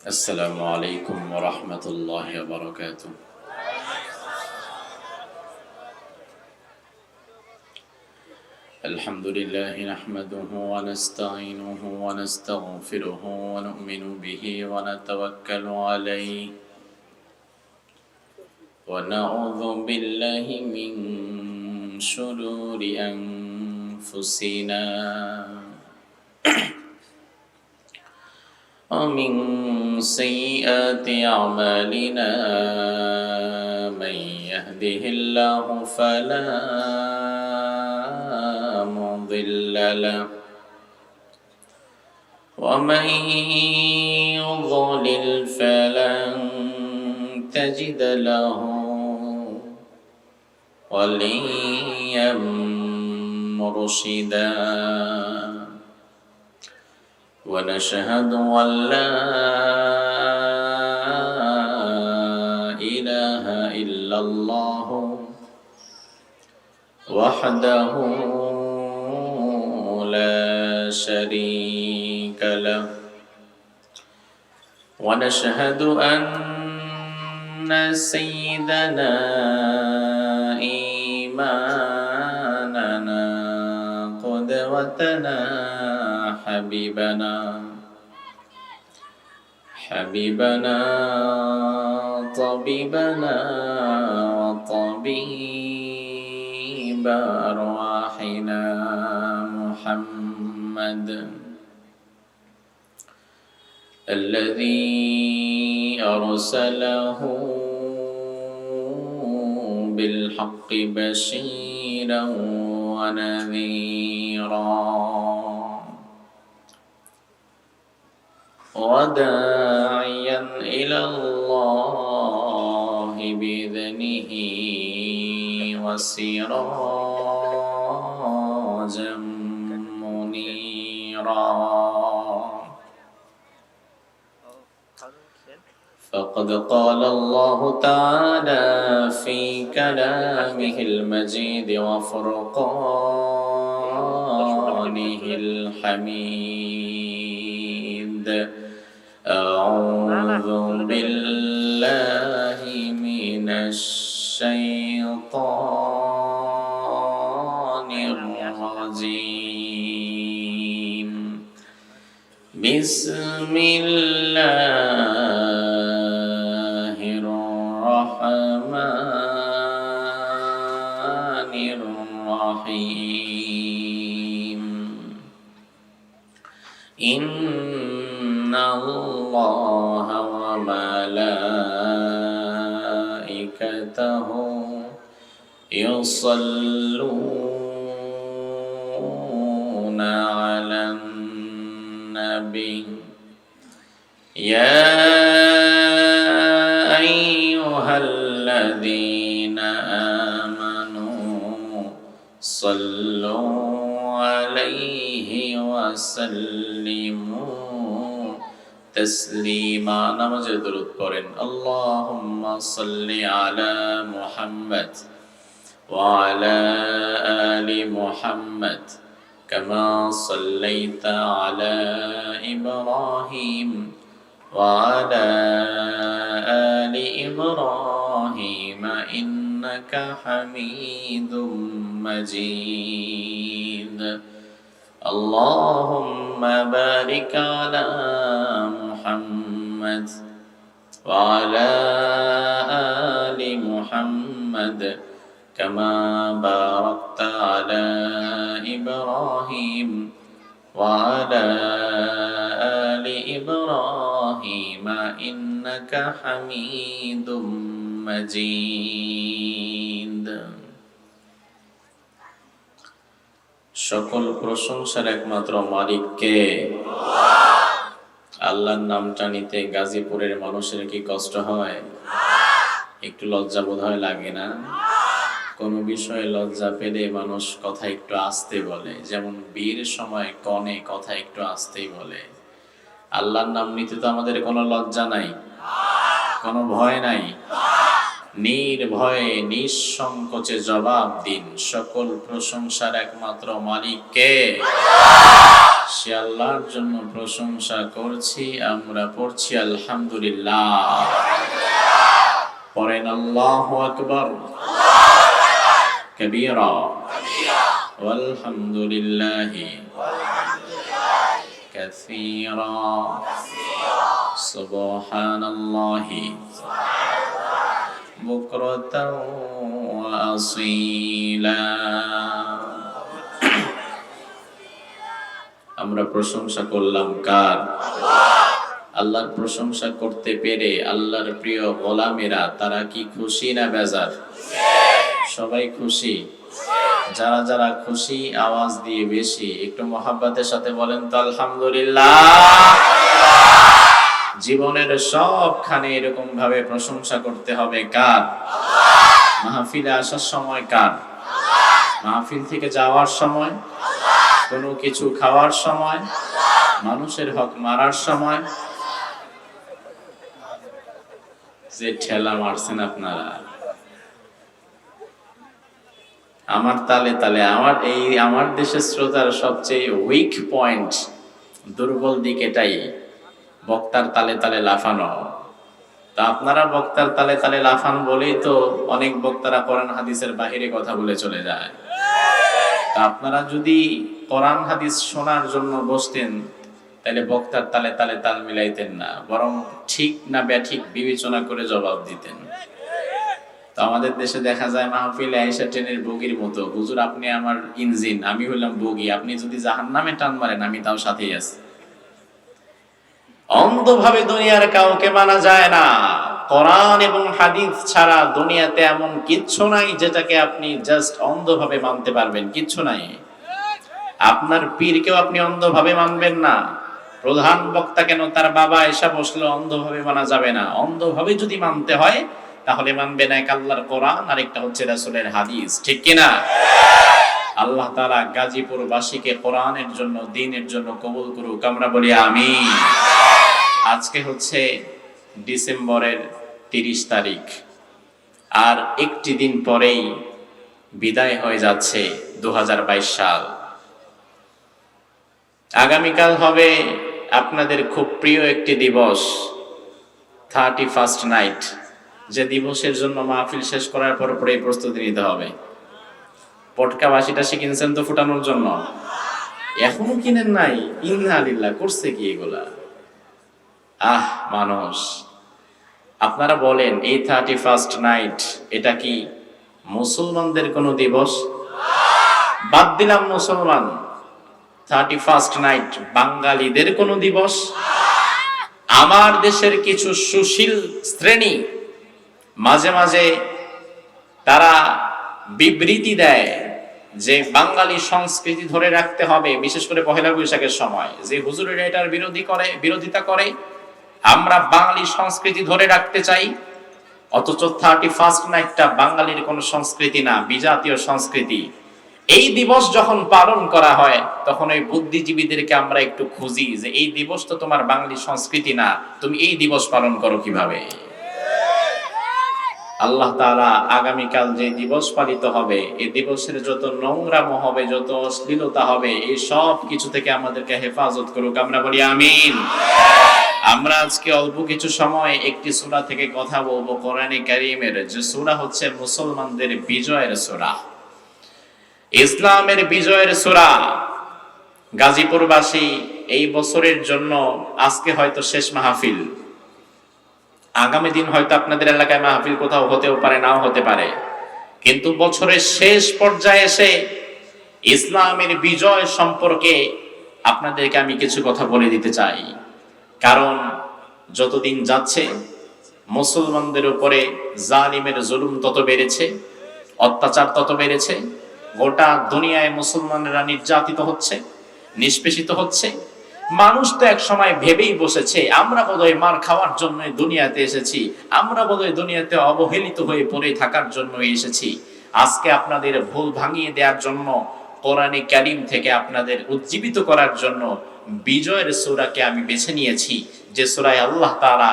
السلام عليكم ورحمة الله وبركاته. الحمد لله نحمده ونستعينه ونستغفره ونؤمن به ونتوكل عليه ونعوذ بالله من شرور أنفسنا ومن سيئات أعمالنا من يهده الله فلا مضل له ومن يضلل فلن تجد له وليا مرشدا ونشهد أن لا إله إلا الله وحده لا شريك له ونشهد أن سيدنا إمامنا قدوتنا حبيبنا طبيبنا وطبيب أرواحنا محمد الذي أرسله بالحق بشيرا ونذيرا وداعيا إلى الله بإذنه وسراجا منيرا فقد قال الله تعالى في كلامه المجيد وفرقانه الحميد أعوذ بالله من الشيطان الرجيم بسم الله الرحمن الرحيم إن الله وملائكته يصلون على النبي يا أيها الذين آمنوا صلوا عليه وسلموا تسليما নামাজে দরুদ পড়েন আল্লাহুম্মা সাল্লি আলা মুহাম্মদ ওয়া আলা আলি মুহাম্মদ কামা সাল্লাইতা আলা ইব্রাহিম ওয়া আলা আলি ইব্রাহিম ইন্নাকা হামিদুম মাজিদ اللهم بارك على محمد وعلى آل محمد كما باركت على إبراهيم وعلى آل إبراهيم إنك حميد مجيد সকল প্রশংসার একমাত্র মালিক কে? আল্লাহর নামটা নিতে গাজীপুরের মানুষের কি কষ্ট হয়? একটু লজ্জা বোধ হয়, লাগে না? কোন বিষয়ে লজ্জা পেলে মানুষ কথা একটু আস্তে বলে, যেমন বিয়ের সময় কনে কথা একটু আস্তেই বলে। আল্লাহর নাম নিতে তো আমাদের কোনো লজ্জা নাই, কোনো ভয় নাই। নির্ভয়ে নিঃসংকোচে জবাব দিন, সকল প্রশংসার একমাত্র মালিক কে? সে আল্লাহর জন্য প্রশংসা করছি, আমরা পড়ছি আলহামদুলিল্লাহ। পড়েন আল্লাহু আকবার কবীরা ওয়ালহামদুলিল্লাহি কাসীরা সুবহানাল্লাহি বুকরাতাও ওয়া আসীলা। আমরা প্রশংসা করলাম কার? আল্লাহর প্রশংসা করতে পেরে আল্লাহর প্রিয় গোলামেরা তারা কি খুশি না বেজার? সবাই খুশি। যারা যারা খুশি আওয়াজ দিয়ে বেশি একটু মহাব্বতের সাথে বলেন তো আলহামদুলিল্লাহ। জীবনের সবখানে এরকম ভাবে প্রশংসা করতে হবে কার? মাহফিলে আসার সময় কার? মাহফিল থেকে যাওয়ার সময়, কোনো কিছু খাওয়ার সময়, মানুষের হক মারার সময়। যে ঠেলা মারছেন আপনারা আমার তালে তালে। আমার দেশের শ্রোতার সবচেয়ে উইক পয়েন্ট, দুর্বল দিক এটাই, বক্তার তালে তালে লাফানো। তা আপনারা বক্তার তালে তালে লাফান বলেই তো অনেক বক্তারা কোরআন হাদিসের বাহিরে কথা বলে চলে যায়। তা আপনারা যদি কোরআন হাদিস শোনার জন্য বসতেন তাহলে বক্তার তালে তালে তাল মিলাইতেন না, বরং ঠিক না ব্যাঠিক বিবেচনা করে জবাব দিতেন। তো আমাদের দেশে দেখা যায় মাহফিলে আয়েশা ট্রেনের বগির মতো, হুজুর আপনি আমার ইঞ্জিন, আমি হইলাম বগি, আপনি যদি জাহান্নামে টান মারেন আমি তাও সাথেই আছি। অন্ধভাবে দুনিয়ার কাউকে মানা যায় না। কোরআন এবং হাদিস ছাড়া দুনিয়াতে এমন কিচ্ছু নাই যেটাকে আপনি জাস্ট অন্ধভাবে মানতে পারবেন, কিচ্ছু নাই। আপনার পীরকেও আপনি অন্ধভাবে মানবেন না। প্রধান বক্তা কেন তার বাবা এসা বসলো, অন্ধভাবে মানা যাবে না। অন্ধভাবে যদি মানতে হয় তাহলে মানবেন এক আল্লাহর কোরআন আর একটা হচ্ছে রাসূলের হাদিস, ঠিক কিনা? আল্লাহ তাআলা গাজীপুর বাসীকে কোরআনের জন্য, দ্বীনের জন্য কবুল করুক, আমরা বলি আমিন। আজকে হচ্ছে ডিসেম্বরের 30 তারিখ, আর একটি দিন পরেই বিদায় হয়ে যাচ্ছে 2022 সাল। আগামীকাল হবে আপনাদের খুব প্রিয় একটি দিবস, 31st নাইট, যে দিবসের জন্য মাহফিল শেষ করার পর পরেই প্রস্তুতি নিতে হবে। পটকা বাসিটা কিনছেন তো ফুটানোর জন্য? এখনো কিনেন নাই? ইন্নালিল্লাহ, করছে কি এগুলা? মানুষ, আপনারা বলেন এই 31st নাইট এটা কি মুসলমানদের কোনো দিবস? বাদ দিলাম মুসলমান, 31st নাইট বাঙালিদের কোনো দিবস? আমার দেশের কিছু সুশীল শ্রেণী মাঝে মাঝে তারা বিবৃতি দেয় যে বাঙালি সংস্কৃতি ধরে রাখতে হবে, বিশেষ করে পহেলা বৈশাখের সময়, যে হুজুরেরা এটার বিরোধিতা করে। আমরা বাঙালি সংস্কৃতি ধরে রাখতে চাই, অথচ 31st নাইটটা বাঙালির কোনো সংস্কৃতি না, বিজাতীয় সংস্কৃতি। এই দিবস যখন পালন করা হয় তখন ওই বুদ্ধিজীবীদেরকে আমরা একটু খুঁজি যে এই দিবস তো তোমার বাঙালি সংস্কৃতি না, তুমি এই দিবস পালন করো কিভাবে? আল্লাহ তাআলা আগামীকাল যে দিবস পালিত হবে, এই দিবসের যত নোংরাম হবে, যত অশ্লীলতা হবে, এই সব কিছু থেকে আমাদেরকে হেফাজত করুক, আমরা বলি আমিন। আমরা আজকে অল্প কিছু সময় একটি সূরা থেকে কথা বলবো, কোরআনে কারীমের, যে সূরা হচ্ছে মুসলমানদের বিজয়ের সূরা, ইসলামের বিজয়ের সূরা। গাজীপুরবাসী এই বছরের জন্য আজকে হয়তো শেষ মাহফিল, আগামী দিন হয়তো আপনাদের এলাকায় মাহফিল কোথাও হতেও পারে, নাও হতে পারে, কিন্তু বছরের শেষ পর্যায়ে এসে ইসলামের বিজয় সম্পর্কে আপনাদেরকে আমি কিছু কথা বলে দিতে চাই। কারণ যতদিন যাচ্ছে মুসলমানদের উপরে জালিমের জুলুম তত বেড়েছে, অত্যাচার তত বেড়েছে, গোটা দুনিয়ায় মুসলমানেরা নির্যাতিত হচ্ছে, নিষ্পেষিত হচ্ছে। মানুষ তো এক সময় ভেবেই বসেছে আমরা বোধহয় মার খাওয়ার জন্য দুনিয়াতে এসেছি, আমরা বোধহয় দুনিয়াতে অবহেলিত হয়ে পড়ে থাকার জন্য এসেছি। আজকে আপনাদের ভুল ভাঙিয়ে দেওয়ার জন্য, কোরআনে কারীম থেকে আপনাদের উজ্জীবিত করার জন্য বিজয়ের সূরাকে আমি বেছে নিয়েছি, যে সূরায় আল্লাহ তাআলা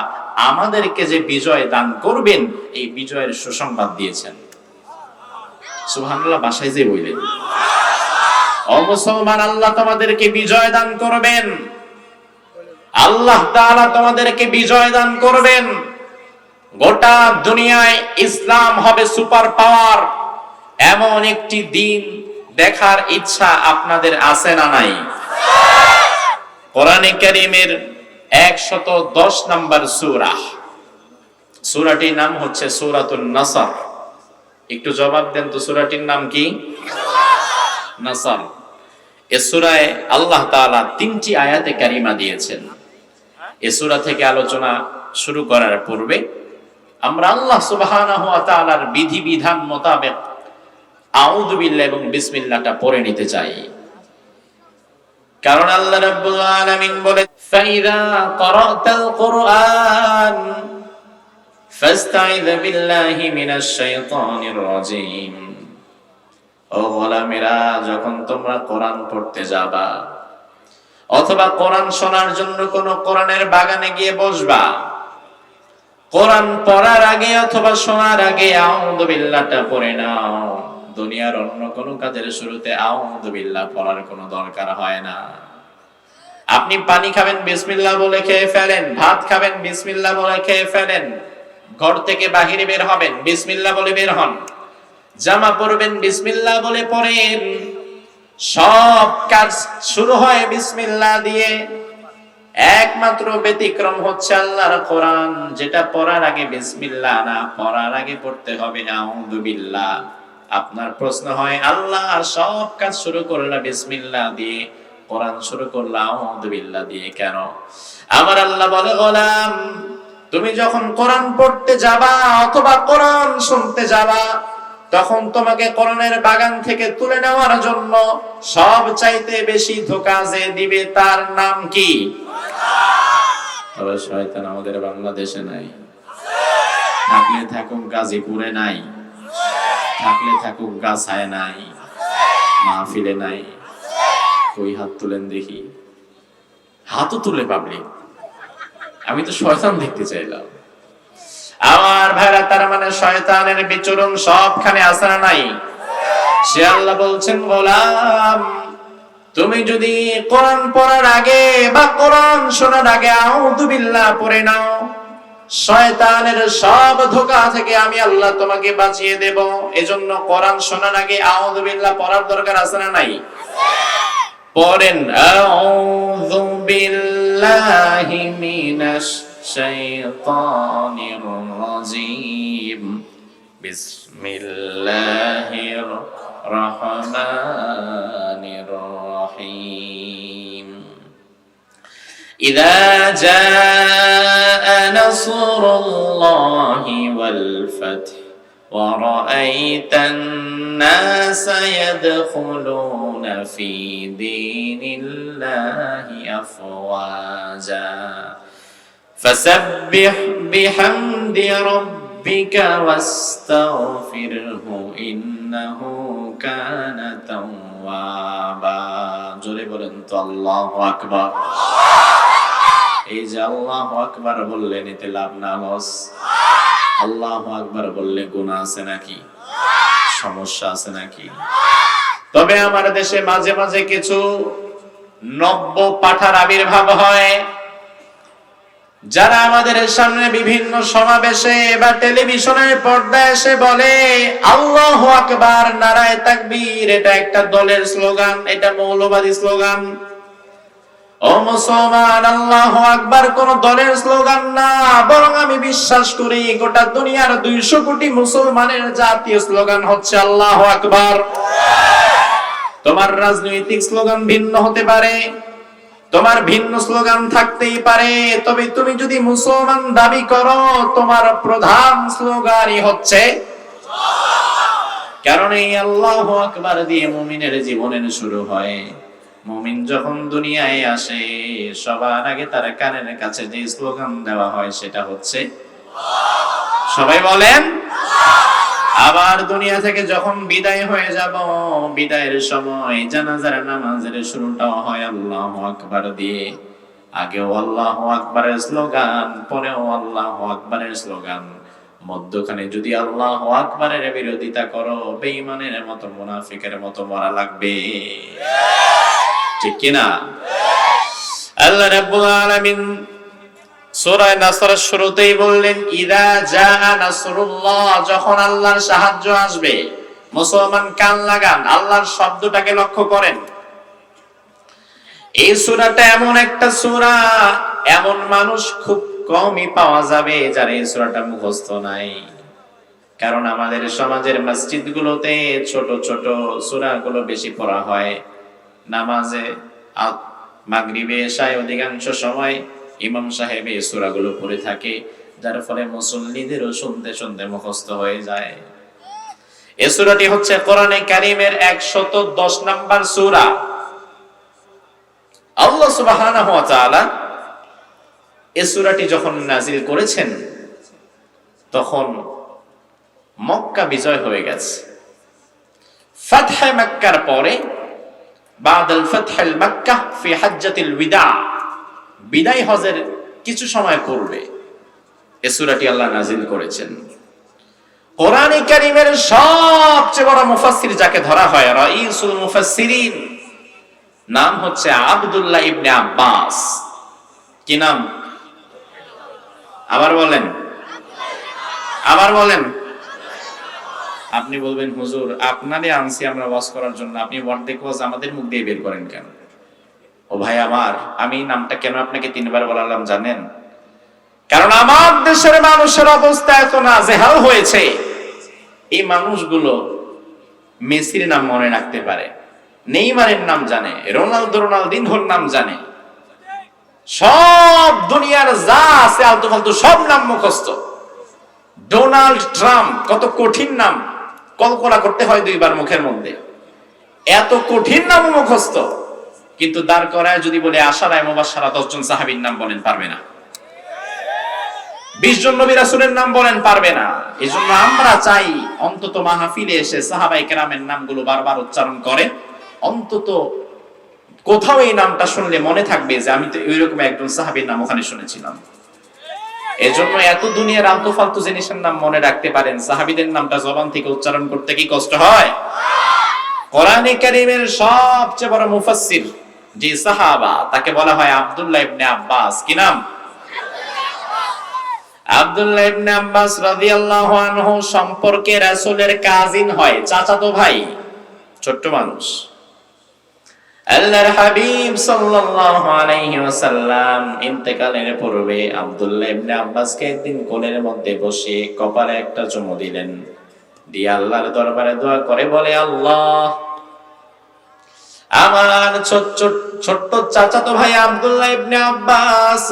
আমাদেরকে যে বিজয় দান করবেন এই বিজয়ের সুসংবাদ দিয়েছেন। সুবহানাল্লাহ, বাসায় যে বললেন ও মুসলমান, আল্লাহ তোমাদেরকে বিজয় দান করবেন। আল্লাহ তাআলা তোমাদেরকে বিজয় দান করবেন। গোটা দুনিয়ায় ইসলাম হবে সুপার পাওয়ার, এমন একটি দিন দেখার ইচ্ছা আপনাদের আছে না নাই? কোরআনে কারীমের 110 নম্বর সূরা, সূরাটির নাম হচ্ছে সূরাতুন নাসর। একটু জবাব দেন তো, সূরাটির নাম কি? নাসর। এই সূরায় আল্লাহ তাআলা 3টি আয়াতে কারিমা দিয়েছেন। এই সূরা থেকে আলোচনা শুরু করার পূর্বে আমরা আল্লাহ সুবহানাহু ওয়া তাআলার বিধিবিধান মোতাবেক আউযু বিল্লাহি এবং বিসমিল্লাহটা পড়ে নিতে চাই। কারণ আল্লাহ রাব্বুল আলামিন বলে, ফাইযা ক্বরাতাল কুরআন ফাস্তাইয বিল্লাহি মিনাশ শাইতানির রাজীম। ও গোলামেরা, যখন তোমরা কোরআন পড়তে যাবা অথবা কোরআন শোনার জন্য কোন কোরআনের বাগানে গিয়ে বসবা, কোরআন পড়ার আগে অথবা শোনার আগে আউযু বিল্লাহটা পড়ে নাও। দুনিয়ার অন্য কোন কাজের শুরুতে আউযু বিল্লাহ পড়ার কোনো দরকার হয় না। আপনি পানি খাবেন বিসমিল্লাহ বলে খেয়ে ফেলেন, ভাত খাবেন বিসমিল্লাহ বলে খেয়ে ফেলেন, ঘর থেকে বাহিরে বের হবেন বিসমিল্লাহ বলে বের হন, জামা পরবেন বিসমিল্লাহ বলে পরেন। সব কাজ শুরু হয় বিসমিল্লাহ দিয়ে। একমাত্র ব্যতিক্রম হচ্ছে আল্লাহর কোরআন, যেটা পড়ার আগে বিসমিল্লাহ না, পড়ার আগে পড়তে হবে আউযু বিল্লাহ। আপনার প্রশ্ন হয়, আল্লাহ সব কাজ শুরু করলা বিসমিল্লাহ দিয়ে, কোরআন শুরু করলা আউযু বিল্লাহ দিয়ে কেন? আমার আল্লাহ বলে, গোলাম তুমি যখন কোরআন পড়তে যাবা অথবা কোরআন শুনতে যাবা, তখন তোমাকে কোরআনের বাগান থেকে তুলে নেওয়ার জন্য সব চাইতে বেশি ধোঁকা যে দিবে তার নাম কি? তবে শয়তান আমাদের বাংলাদেশে নাই, থাকলে থাকুক গাজীপুরে নাই, থাকলে থাকুক গাছায় নাই, মাহফিলে নাই। কই হাত তুলেন দেখি, হাতও তুলে পাবলিক। আমি তো শয়তান দেখতে চাইলাম। আমার ভাইরা, তার মানে শয়তানের বিচরণ সবখানে আছে না নাই? সে আল্লাহ বলছেন, গোলাম তুমি যদি কোরআন পড়ার আগে বা কোরআন শোনার আগে আউযু বিল্লাহ পড়ে নাও, শয়তানের সব ধোঁকা থেকে আমি আল্লাহ তোমাকে বাঁচিয়ে দেব। এজন্য কোরআন শোনার আগে আউযু বিল্লাহ পড়ার দরকার আছে না নাই? পড়েন, আউযু বিল্লাহি মিনাশ শাইতানির রাজীম, বিসমিল্লাহির রহমানির রহিম। ইযা জাআ নাসরুল্লাহি ওয়াল ফাth ওয়া রাআইতান নাসা ইয়াদখুলুনা ফি দীনিল্লাহি আফওয়াজা ফাসাব্বিহ বিহামদি রাব্বিকা ওয়াস্তাগফিরহু ইন্নাহু কানা তাওয়াবা। জোরে বলেন তো আল্লাহু আকবার। এই যে আল্লাহু আকবার বললে নিতে লাভ না লস? আল্লাহু আকবার বললে গুনাহ আছে নাকি? সমস্যা আছে নাকি? তবে আমার দেশে মাঝে মাঝে কিছু নব্য পাঠার আবির্ভাব হয়, যারা আমাদের সামনে বিভিন্ন সমাবেশে বা টেলিভিশনের পর্দায় এসে বলে আল্লাহু আকবার, নারায়ে তাকবীর। এটা একটা দলের স্লোগান, এটা মৌলবাদী স্লোগান। ও মুসলমান, আল্লাহু আকবার কোন দলের স্লোগান না, বরং আমি বিশ্বাস করি গোটা দুনিয়ার 200 কোটি মুসলমানের জাতীয় স্লোগান হচ্ছে আল্লাহু আকবার। তোমার রাজনৈতিক স্লোগান ভিন্ন হতে পারে, তোমার ভিন্ন স্লোগান থাকতেই পারে, তবে তুমি যদি মুসলমান দাবি করো, তোমার প্রধান স্লোগানই হচ্ছে, কারণ এই আল্লাহু আকবার দিয়ে মুমিনের জীবনের শুরু হয়। মুমিন যখন দুনিয়ায় আসে, সবার আগে তার কানের কাছে যে স্লোগান দেওয়া হয় সেটা হচ্ছে, সবাই বলেন। আবার দুনিয়া থেকে যখন বিদায় হয়ে যাব, বিদায়ের সময় জানাজার নামাজের শুরুটাও হয় আল্লাহু আকবার দিয়ে। আগেও আল্লাহু আকবারের স্লোগান, পরেও আল্লাহু আকবারের স্লোগান। মধ্যখানে যদি আল্লাহু আকবারের বিরোধিতা করো, বেঈমানের মতো মুনাফিকের মতো মরা লাগবে, ঠিক কিনা? আল্লাহ রাব্বুল আলামিন সূরা নাসরের শুরুতেই বললেন, ইযা জাআ নাসরুল্লাহ, যখন আল্লাহর সাহায্য আসবে। মুসলমান কান লাগান, আল্লাহর শব্দটাকে লক্ষ্য করেন। এই সূরাটা এমন একটা সূরা, এমন মানুষ খুব কমই পাওয়া যাবে যার এই সূরাটা মুখস্থ নাই। কারণ আমাদের সমাজের মসজিদগুলোতে ছোট ছোট সূরাগুলো বেশি পড়া হয়। নামাজে মাগরিবে এশায় অধিকাংশ সময় ইমাম সাহেব এই সূরাগুলো পড়ে থাকে, যার ফলে মুসল্লিদেরও শুনতে শুনতে মুখস্থ হয়ে যায়। এই সূরাটি হচ্ছে কোরআনে কারীমের 110 নাম্বার সূরা। আল্লাহ সুবহানাহু ওয়া তাআলা এই সূরাটি যখন নাজিল করেছেন তখন মক্কা বিজয় হয়ে গেছে। ফাতহে মক্কার পরে বাদাল ফাতহুল মক্কা ফি হাজ্জাতিল ওয়াদা, বিদায় হজের কিছু সময় পূর্বে এই সূরাটি আল্লাহ নাজিল করেছেন। কোরআনে কারীমের সবচেয়ে বড় মুফাসসির যাকে ধরা হয়, রাইসুল মুফাসসিরিন, নাম হচ্ছে আব্দুল্লাহ ইবনে আব্বাস। কি নাম? আবার বলেন, আবার বলেন। আপনি বলবেন, হুজুর আপনারে আনছি আমরা ওয়াজ করার জন্য, আপনি অর্ধেক ওয়াজ আমাদের মুখ দিয়ে বের করেন কেন? ও ভাই আমার, আমি নামটা কেন আপনাকে 3 বার বলালাম জানেন? কারণ আমার দেশের মানুষের অবস্থা এত নাজেহাল হয়েছে, এই মানুষগুলো মেসির নাম মনে রাখতে পারে, নেইমারের নাম জানে, রোনালদিনহোর নাম জানে, সব দুনিয়ার যা আছে আলতু ফালতু সব নাম মুখস্থ। ডোনাল্ড ট্রাম্প, কত কঠিন নাম, কলকলা করতে হয় 2 বার মুখের মধ্যে, এত কঠিন নাম মুখস্থ। কিন্তু দাঁড় করায় যদি বলে আশারায়ে মুবাশশারা 10 জন সাহাবীর নাম বলেন, পারবে না। 20 জন নবী রাসূলের নাম বলেন, পারবে না। এজন্য আমরা চাই অন্তত মাহফিলে এসে সাহাবায়ে কেরামের নামগুলো বারবার উচ্চারণ করে, অন্তত কোথাও এই নামটা শুনলে মনে থাকবে যে আমি তো এইরকম একজন সাহাবীর নাম ওখানে শুনেছিলাম। এজন্য এত দুনিয়ার আলতু ফালতু জিনিসের নাম মনে রাখতে পারেন, সাহাবীদের নামটা জবান থেকে উচ্চারণ করতে কি কষ্ট হয়? কোরআনে কারীমের সবচেয়ে বড় মুফাসসির যে সাহাবা, তাকে বলা হয় আব্দুল্লাহ ইবনে আব্বাস। কি নাম? আব্দুল্লাহ ইবনে আব্বাস রাদিয়াল্লাহু আনহু সম্পর্কে রাসূলের কাজিন হয়, চাচাতো ভাই, ছোট্ট মানুষ। আল্লাহর হাবিব সাল্লাল্লাহু আলাইহি ওয়াসাল্লাম ইন্তেকালের পূর্বে আব্দুল্লাহ ইবনে আব্বাসকে একদিন কোলের মধ্যে বসিয়ে কপালে একটা চুমু দিলেন, দিয়ে আল্লাহর দরবারে দোয়া করে বলে, আল্লাহ, আমার ছোট্ট চাচাতো ভাই আব্দুল্লাহ ইবনে আব্বাস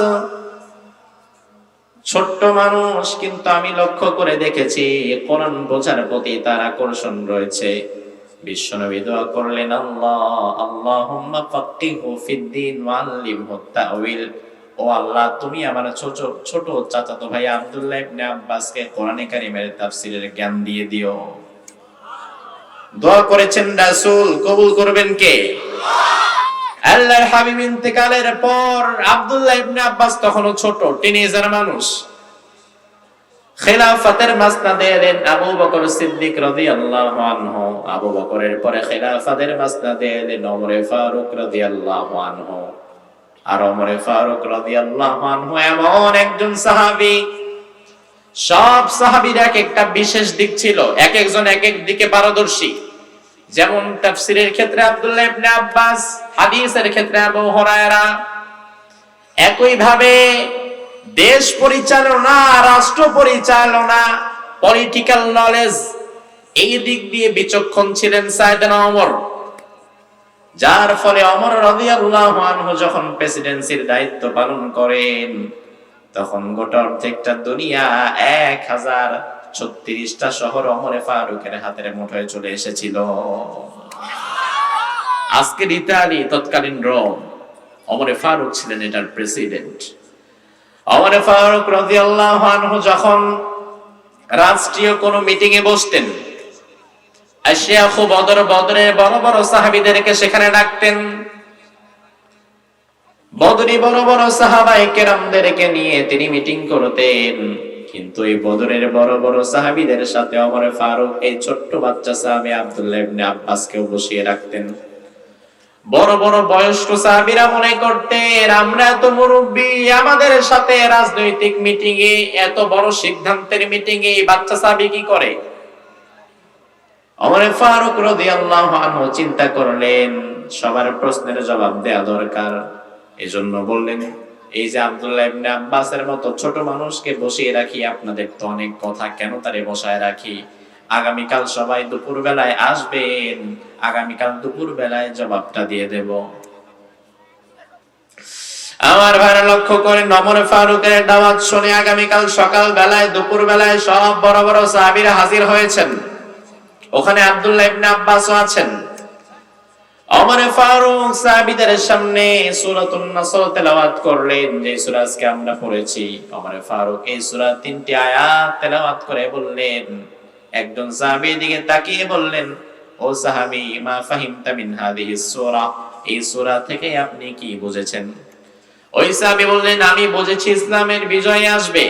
ছোট্ট মানুষ, কিন্তু আমি লক্ষ্য করে দেখেছি কোরআন বোঝার প্রতি তার আকর্ষণ রয়েছে। বিশ্বনবী দোয়া করলেন, আল্লাহুম্মা ফাক্কিহু ফিদ্দীন ওয়া আল্লিমহু তা'ওয়িল। ও আল্লাহ, তুমি আমার ছোট চাচাতো ভাই আব্দুল্লাহ ইবনে আব্বাসকে কোরআনে কারীমের তাফসীরের জ্ঞান দিয়ে দিও। দোয়া করেছেন রাসূল, কবুল করবেন কে? আল্লাহর হাবিব ইন্তেকালের পর আব্দুল্লাহ ইবনে আব্বাস তখনও ছোট, টিনেজার মানুষ। খেলাফতের মাসনাদে এলেন আবু বকর সিদ্দিক রাদিয়াল্লাহু আনহু। আবু বকরের পরে খেলাফতের মাসনাদে এলেন ওমরে ফারুক রাদিয়াল্লাহু আনহু। আর ওমরে ফারুক রাদিয়াল্লাহু আনহু এমন একজন সাহাবী, সব সাহাবীর এক একটা বিশেষ দিক ছিল, এক একজন এক এক দিকে পারদর্শী। যেমন তাফসীরের ক্ষেত্রে আব্দুল্লাহ ইবনে আব্বাস, হাদিসের ক্ষেত্রে আবু হুরায়রা। একই ভাবে দেশ পরিচালনা, রাষ্ট্র পরিচালনা, পলিটিক্যাল নলেজ, এই দিক দিয়ে বিচক্ষণ ছিলেন সাইয়েদনা ওমর। যার ফলে ওমর রাদিয়াল্লাহু আনহু যখন প্রেসিডেন্সির দায়িত্ব পালন করেন, তখন গোটা অর্ধেকটা দুনিয়া 1036টা শহর ওমরে ফারুকের হাতের মুঠোয় চলে এসেছিল। আজকের ইতালি, তৎকালীন রোম, ওমরে ফারুক ছিলেন এটার প্রেসিডেন্ট। ওমরে ফারুক রাদিয়াল্লাহু আনহু যখন রাষ্ট্রীয় কোনো মিটিং এ বসতেন, আশিয়াখু বদরের বড় বড় সাহাবীদেরকে সেখানে ডাকতেন। বদরি বড় বড় সাহাবায়ে কেরামদেরকে নিয়ে তিনি মিটিং করতেন। কিন্তু এই বদরের বড় বড় সাহাবীদের সাথে ওমর ফারুক এই ছোট্ট বাচ্চা সাহাবী আব্দুল্লাহ ইবনে আব্বাসকেও বসিয়ে রাখতেন। বড় বড় বয়স্ক সাহাবীরা মনে করতেন আমরা এত মুরব্বী, আমাদের সাথে রাজনৈতিক মিটিং এ, এত বড় সিদ্ধান্তের মিটিং এ বাচ্চা সাহাবী কি করে? ওমর ফারুক রাদিয়াল্লাহু আনহু চিন্তা করলেন সবার প্রশ্নের জবাব দেয়া দরকার। এজন্য বললেন, এই যে আব্দুল্লাহ ইবনে আব্বাসের মতো ছোট মানুষকে বসিয়ে রাখি, আপনাদের তো অনেক কথা, কেন তারে বসায় রাখি? আগামীকাল সবাই দুপুর বেলায় আসবেন, আগামীকাল দুপুর বেলায় জবাবটা দিয়ে দেব। আমার ভাইরা লক্ষ্য করেন, ওমর ফারুকের দাওয়াত শুনে আগামীকাল সকাল বেলায় দুপুর বেলায় সব বড় বড় সাহাবীরা হাজির হয়েছেন। ওখানে আব্দুল্লাহ ইবনে আব্বাসও আছেন। ওমর ফারুক সাহাবীদের সামনে সূরাতুন নাসর তেলাওয়াত করলেন, যে সূরা আজকে আমরা পড়েছি। ওমর ফারুক এই সূরা 3টি আয়াত তেলাওয়াত করে বললেন, একজন সাহাবীর দিকে তাকিয়ে বললেন, ও সাহাবী, মা ফাহিমতা মিন হাদিহিস সূরা, এই সূরা থেকে আপনি কি বুঝেছেন? ওই সাহাবী বললেন, আমি বুঝেছি ইসলামের বিজয় আসবে।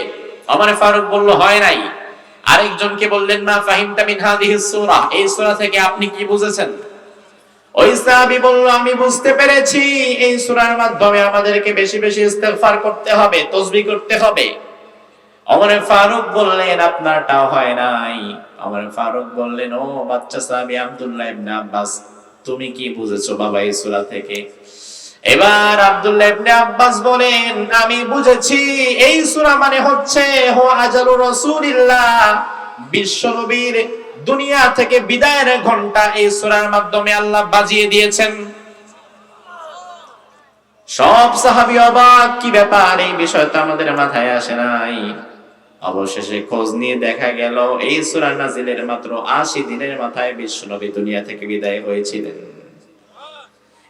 ওমর ফারুক বলল, হয় নাই। আরেকজনকে বললেন, মা ফাহিমতা মিন হাদিহিস সূরা, এই সূরা থেকে আপনি কি বুঝেছেন? ওই সাহাবী বলল, আমি বুঝতে পেরেছি এই সূরার মাধ্যমে আমাদেরকে বেশি বেশি ইস্তেগফার করতে হবে, তাসবিহ করতে হবে। ওমর ফারুক বললেন, আপনারটাও হয় নাই। ওমর ফারুক বললেন, ও বাচ্চা সাহাবী আব্দুল্লাহ ইবনে আব্বাস, তুমি কি বুঝেছো বাবা এই সূরা থেকে? এবার আব্দুল্লাহ ইবনে আব্বাস বলেন, আমি বুঝেছি এই সূরা মানে হচ্ছে হো আজালু রাসূলিল্লাহ, বিশ্বনবীর দুনিয়া থেকে বিদায়ের ঘন্টা এই সূরার মাধ্যমে আল্লাহ বাজিয়ে দিয়েছেন। সব সাহাবী অবাক, কি ব্যাপার, এই বিষয়টা আমাদের মাথায় আসে নাই। অবশেষে খোঁজ নিয়ে দেখা গেল এই সূরা নাজিলের মাত্র ৮০ দিনের মাথায় বিশ্বনবী দুনিয়া থেকে বিদায় হয়েছিলেন।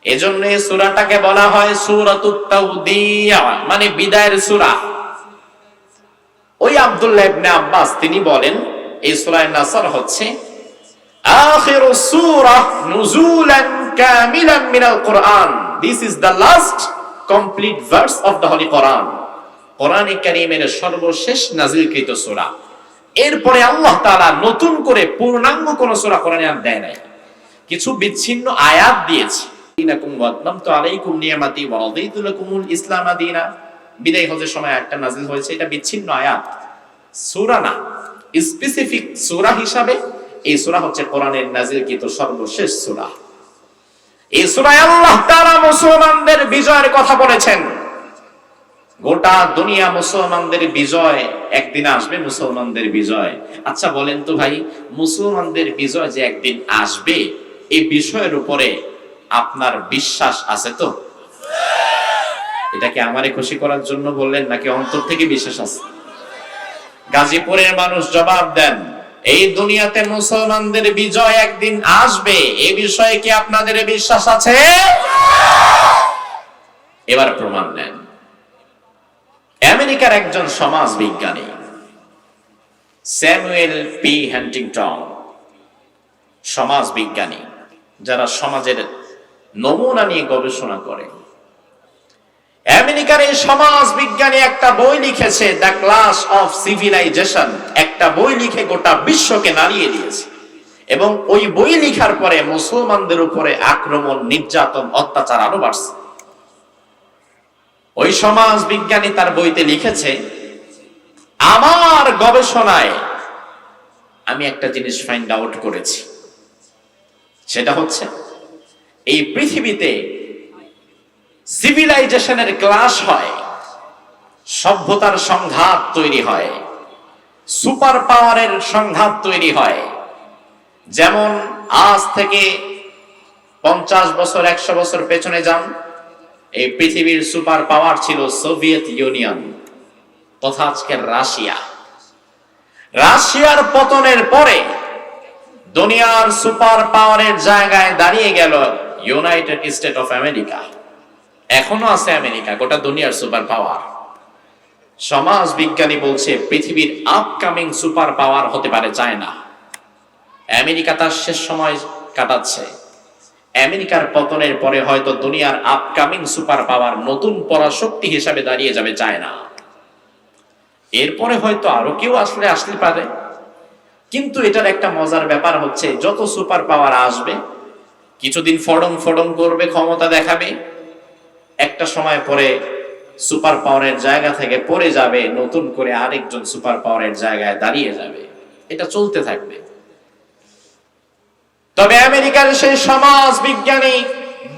এজন্য এই সূরাটাকে বলা হয় সূরাতুত তাওদিয়া, মানে বিদায়ের সূরা। ওই আব্দুল্লাহ ইবনে আব্বাস তিনি বলেন, এই সূরা নাসর হচ্ছে আখিরুস সূরা নুজুলান কামিলান মিনাল কোরআন। This is the last complete verse of the holy Quran. কোরআনে কারীমের সর্বশেষ নাযিলকৃত সূরা। এরপরে আল্লাহ তাআলা নতুন করে পূর্ণাঙ্গ কোন সূরা কোরআনে আর দেয় নাই, কিছু বিচ্ছিন্ন আয়াত দিয়েছে। ইনাকুম ওয়াতমামতু আলাইকুম নিয়ামাতি ওয়া রাদিতু লাকুমুল ইসলাম দীনা, বিদায় হজের সময় একটা নাযিল হয়েছে, এটা বিচ্ছিন্ন আয়াত, সূরা না। স্পেসিফিক সূরা হিসাবে এই সূরা হচ্ছে কোরআনের নাযিলকৃত সর্বশেষ সূরা। এই সূরায় আল্লাহ তাআলা মুসলমানদের বিজয়ের কথা বলেছেন। গোটা দুনিয়া মুসলমানদের বিজয়, একদিন আসবে মুসলমানদের বিজয়। আচ্ছা বলেন তো ভাই, মুসলমানদের বিজয় যে একদিন আসবে, এই বিষয়ের উপরে আপনার বিশ্বাস আছে তো? এটাকে আমারে খুশি করার জন্য বললেন নাকি অন্তর থেকে বিশ্বাস আছে? গাজীপুরের মানুষ জবাব দেন, এই দুনিয়াতে মুসলমানদের বিজয় একদিন আসবে, এই বিষয়ে কি আপনাদের বিশ্বাস আছে? এবার প্রমাণ নেন। আমেরিকার একজন সমাজ বিজ্ঞানী স্যামুয়েল পি হ্যান্টিংটন, সমাজ বিজ্ঞানী যারা সমাজের নমুনা নিয়ে গবেষণা করে, আমেরিকার এই সমাজ বিজ্ঞানী একটা বই লিখেছে, দ্য ক্লাস অফ সিভিলাইজেশন। একটা বই লিখে গোটা বিশ্বকে নাড়িয়ে দিয়েছে, এবং ওই বই লিখার পরে মুসলমানদের উপরে আক্রমণ, নির্যাতন, অত্যাচার আরো বাড়ছে। ওই সমাজ বিজ্ঞানী তার বইতে লিখেছে, আমার গবেষণায় আমি একটা জিনিস ফাইন্ড আউট করেছি, সেটা হচ্ছে এই পৃথিবীতে সিভিলাইজেশনের ক্লাশ হয়, সভ্যতার সংঘাত তৈরি হয়, সুপার পাওয়ারের সংঘাত তৈরি হয়। যেমন আজ থেকে 50 বছর 100 বছর পেছনে যান, এই পৃথিবীর সুপার পাওয়ার ছিল সোভিয়েত ইউনিয়ন তথা আজকের রাশিয়া। রাশিয়ার পতনের পরে দুনিয়ার সুপার পাওয়ারের জায়গায় দাঁড়িয়ে গেল ইউনাইটেড স্টেট অফ আমেরিকা। এখনো আছে আমেরিকা গোটা দুনিয়ার সুপার পাওয়ার। সমাজ বিজ্ঞানী বলছে পৃথিবীর আপকামিং সুপার পাওয়ার হতে পারে চায়না। আমেরিকা তার শেষ সময় কাটাচ্ছে। আমেরিকার পতনের পরে হয়তো দুনিয়ার আপকামিং সুপার পাওয়ার নতুন পরাশক্তি হিসাবে দাঁড়িয়ে যাবে চায়না। এরপরে হয়তো আরো কেউ আসতে পারে। কিন্তু এটার একটা মজার ব্যাপার হচ্ছে, যত সুপার পাওয়ার আসবে কিছুদিন ফডং করবে, ক্ষমতা দেখাবে, একটা সময় পরে সুপার পাওয়ারের জায়গা থেকে পড়ে যাবে, নতুন করে আরেকজন সুপার পাওয়ারের জায়গায় দাঁড়িয়ে যাবে। এটা চলতে থাকবে। তবে আমেরিকার সেই সমাজ বিজ্ঞানী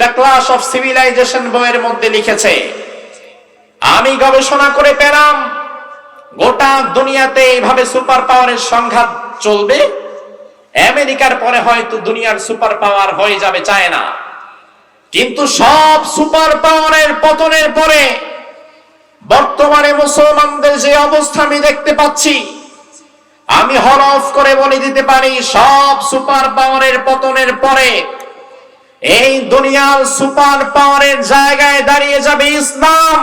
দ্য ক্লাস অফ সিভিলাইজেশন বইয়ের মধ্যে লিখেছে, আমি গবেষণা করে পেলাম গোটা দুনিয়াতে এইভাবে সুপার পাওয়ারের সংঘাত চলবে, আমেরিকার পরে হয়তো দুনিয়ার সুপার পাওয়ার হয়ে যাবে চায়না। কিন্তু সব সুপার পাওয়ারের পতনের পরে বর্তমানে মুসলমানদের যে অবস্থা আমি দেখতে পাচ্ছি, আমি হরফ করে বলে দিতে পারি, সব সুপার পাওয়ারের পতনের পরে এই দুনিয়ার সুপার পাওয়ারের জায়গায় দাঁড়িয়ে যাবে ইসলাম।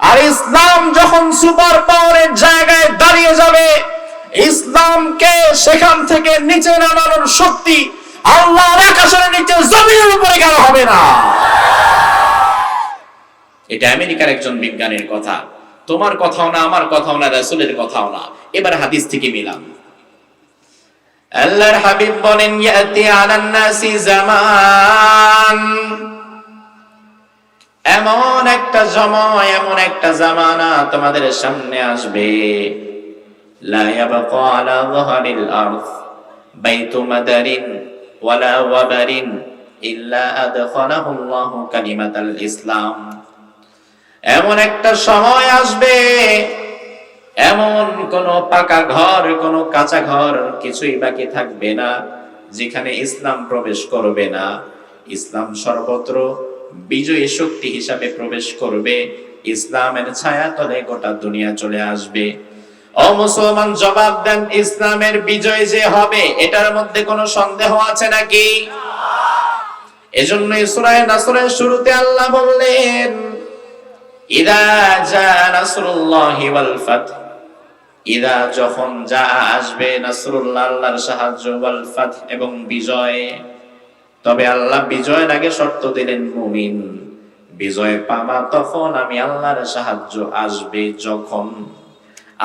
আর ইসলাম যখন সুপার পাওয়ারের জায়গায় দাঁড়িয়ে যাবে, ইসলামকে সেখান থেকে নিচে নামানোর শক্তি আল্লাহর আকাশের নিচে জমিনের উপরে কেন হবে না? এটা আমেরিকার একজন বিজ্ঞানীর কথা, তোমার কথাও না, আমার কথাও না, রাসূলের কথাও না। এবার হাদিস থেকে মিলাম। আল্লাহর হাবিব বলেন, ইয়াতি আলান নাসি জামান, এমন একটা সময়, এমন একটা জামানা তোমাদের সামনে আসবে, লা ইয়াবকা আলা যাহরিল আরদ বাইতু মাদারিন ওয়ালা ওয়াবারিন ইল্লা আদখালাহু আল্লাহু কালিমাতাল ইসলাম। এমন একটা সময় আসবে, এমন কোন পাকা ঘর, কোন কাঁচা ঘর কিছুই বাকি থাকবে না যেখানে ইসলাম প্রবেশ করবে না। ইসলাম সর্বত্র বিজয়ী শক্তি হিসাবে প্রবেশ করবে, ইসলামের ছায়া তলে গোটা দুনিয়া চলে আসবে। ও মুসলমান, জবাব দেন, ইসলামের বিজয় যে হবে এটার মধ্যে কোনো সন্দেহ আছে নাকি? এজন্য সূরা নাসরের শুরুতে আল্লাহ বললেন, ইদা জা নাসরুল্লাহি ওয়াল ফাতহ, ইদা যখন যা আসবে, নাসরুল্লাহ আল্লাহর সাহায্য, ওয়াল ফাতহ এবং বিজয়। তবে আল্লাহ বিজয়ের আগে শর্ত দিলেন, মুমিন বিজয় পাবা তখন আমি আল্লাহর সাহায্য আসবে যখন।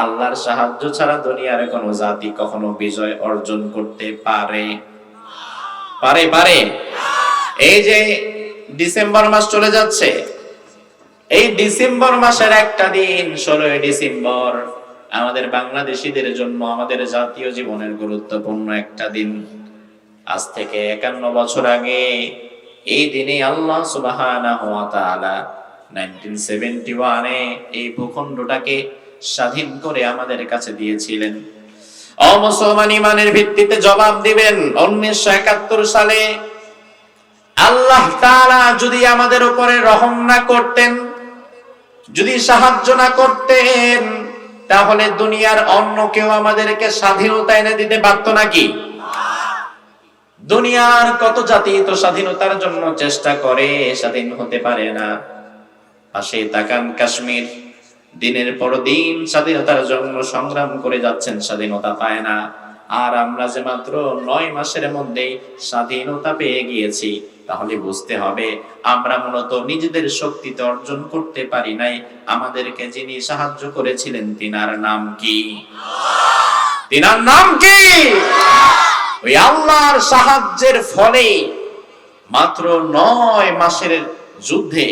আল্লাহর সাহায্য ছাড়া দুনিয়ার কোনো জাতি কখনো বিজয় অর্জন করতে পারে? এই যে ডিসেম্বর মাস চলে যাচ্ছে, এই ডিসেম্বর মাসের একটা দিন 16 ডিসেম্বর আমাদের বাংলাদেশীদের জন্য, আমাদের জাতীয় জীবনের গুরুত্বপূর্ণ একটা দিন। আজ থেকে 51 বছর আগে এই দিনে আল্লাহ সুবহানাহু ওয়া তাআলা 1971-এ এই ভূখণ্ডটাকে স্বাধীন করে আমাদের কাছে দিয়েছিলেন। ও মুসলমান, ঈমানের ভিত্তিতে জবাব দিবেন, 1971 সালে আল্লাহ তাআলা যদি আমাদের উপরে রহম না করতেন, যদি সাহায্য না করতেন, তাহলে দুনিয়ার অন্য কেউ আমাদেরকে স্বাধীনতা এনে দিতে পারত নাকি? দুনিয়ার কত জাতি তো স্বাধীনতার জন্য চেষ্টা করে, স্বাধীন হতে পারে না। পাশে তাকান, কাশ্মীর দিনের পর দিন স্বাধীনতার জন্য সংগ্রাম করে যাচ্ছেন, স্বাধীনতা পায় না। আর আমরা যে মাত্র 9 মাসের মধ্যে স্বাধীনতা পেয়ে গিয়েছি, তাহলে বুঝতে হবে আমরা মূলত নিজেদের শক্তিতে অর্জন করতে পারি নাই। আমাদেরকে যিনি সাহায্য করেছিলেন তিনার নাম কি? তিনার নাম কি? ওই আল্লাহর সাহায্যের ফলে মাত্র 9 মাসের যুদ্ধে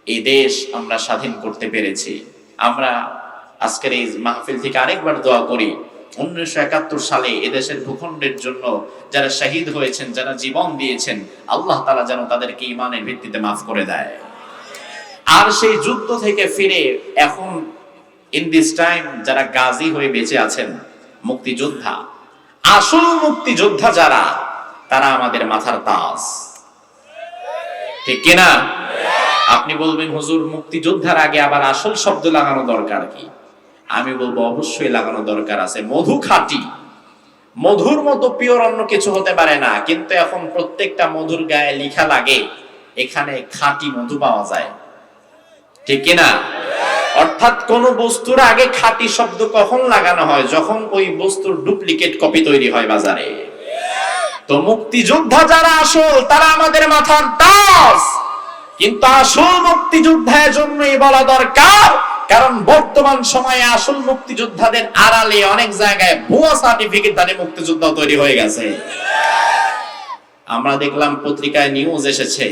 এই দেশ আমরা স্বাধীন করতে পেরেছি। আমরা আজকের এই মাহফিল থেকে আরেকবার দোয়া করি, 1971 সালে এদেশের ভূখণ্ডের জন্য যারা শহীদ হয়েছেন, যারা জীবন দিয়েছেন, আল্লাহ তাআলা যেন তাদেরকে ঈমানের ভিত্তিতে মাফ করে দেয়। আর সেই যুদ্ধ থেকে ফিরে এখন ইন দিস টাইম যারা গাজী হয়ে বেঁচে আছেন, মুক্তিযোদ্ধা, আসল মুক্তিযোদ্ধা যারা, তারা আমাদের মাথার তাজ, ঠিক কিনা? আপনি বলবেন, হুজুর মুক্তিযোদ্ধার আগে আবার আসল শব্দ লাগানো দরকার কি? আমি বলবো অবশ্যই লাগানো দরকার আছে। মধু খাঁটি, মধুর মতো পিওর অন্য কিছু হতে পারে না, কিন্তু এখন প্রত্যেকটা মধুর গায়ে লেখা লাগে এখানে খাঁটি মধু পাওয়া যায়, ঠিক কিনা? অর্থাৎ কোন বস্তুর আগে খাঁটি শব্দ কখন লাগানো হয়? যখন ওই বস্তুর ডুপ্লিকেট কপি তৈরি হয় বাজারে। তো মুক্তিযোদ্ধা যারা আসল, তারা আমাদের মাথার তাজ। কিন্তু আসল মুক্তিযোদ্ধার জন্যই বলা দরকার, কারণ বর্তমান সময়ে আসল মুক্তিযোদ্ধাদের আড়ালে অনেক জায়গায় ভুয়া সার্টিফিকেট দ্বারা মুক্তিযোদ্ধা তৈরি হয়ে গেছে। আমরা দেখলাম পত্রিকায় নিউজ এসেছে,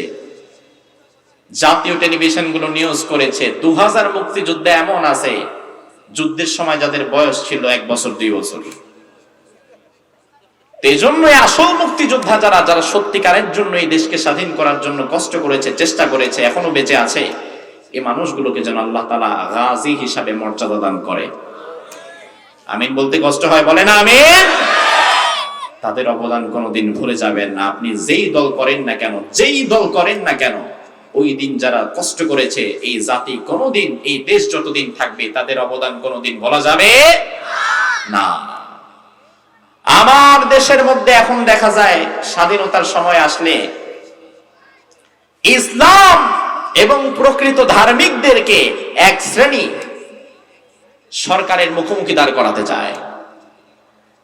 জাতীয় টেলিভিশন গুলো নিউজ করেছে 2000 মুক্তিযোদ্ধা এমন আছে যুদ্ধের সময় যাদের বয়স ছিল 1 বছর 2 বছর। এই জন্যই আসল মুক্তিযোদ্ধা যারা যারা সত্যিকারের জন্য এই দেশকে স্বাধীন করার জন্য কষ্ট করেছে, চেষ্টা করেছে, এখনো বেঁচে আছে, এই মানুষগুলোকে যেন আল্লাহ তাআলা গাজী হিসাবে মর্যাদা দান করে। আমিন বলতে কষ্ট হয়, বলে না আমিন। তাদের অবদান কোনোদিন ভুলে যাবেন না। আপনি যেই দল করেন না কেন, যেই দল করেন না কেন, ওই দিন যারা কষ্ট করেছে এই জাতি কোনোদিন, এই দেশ যতদিন থাকবে তাদের অবদান কোনোদিন ভোলা যাবে না। আমার দেশের মধ্যে এখন দেখা যায় স্বাধীনতার সময় আসলে ইসলাম এবং প্রকৃত ধার্মিকদেরকে এক শ্রেণী সরকারের মুখোমুখি দাঁড় করাতে চায়।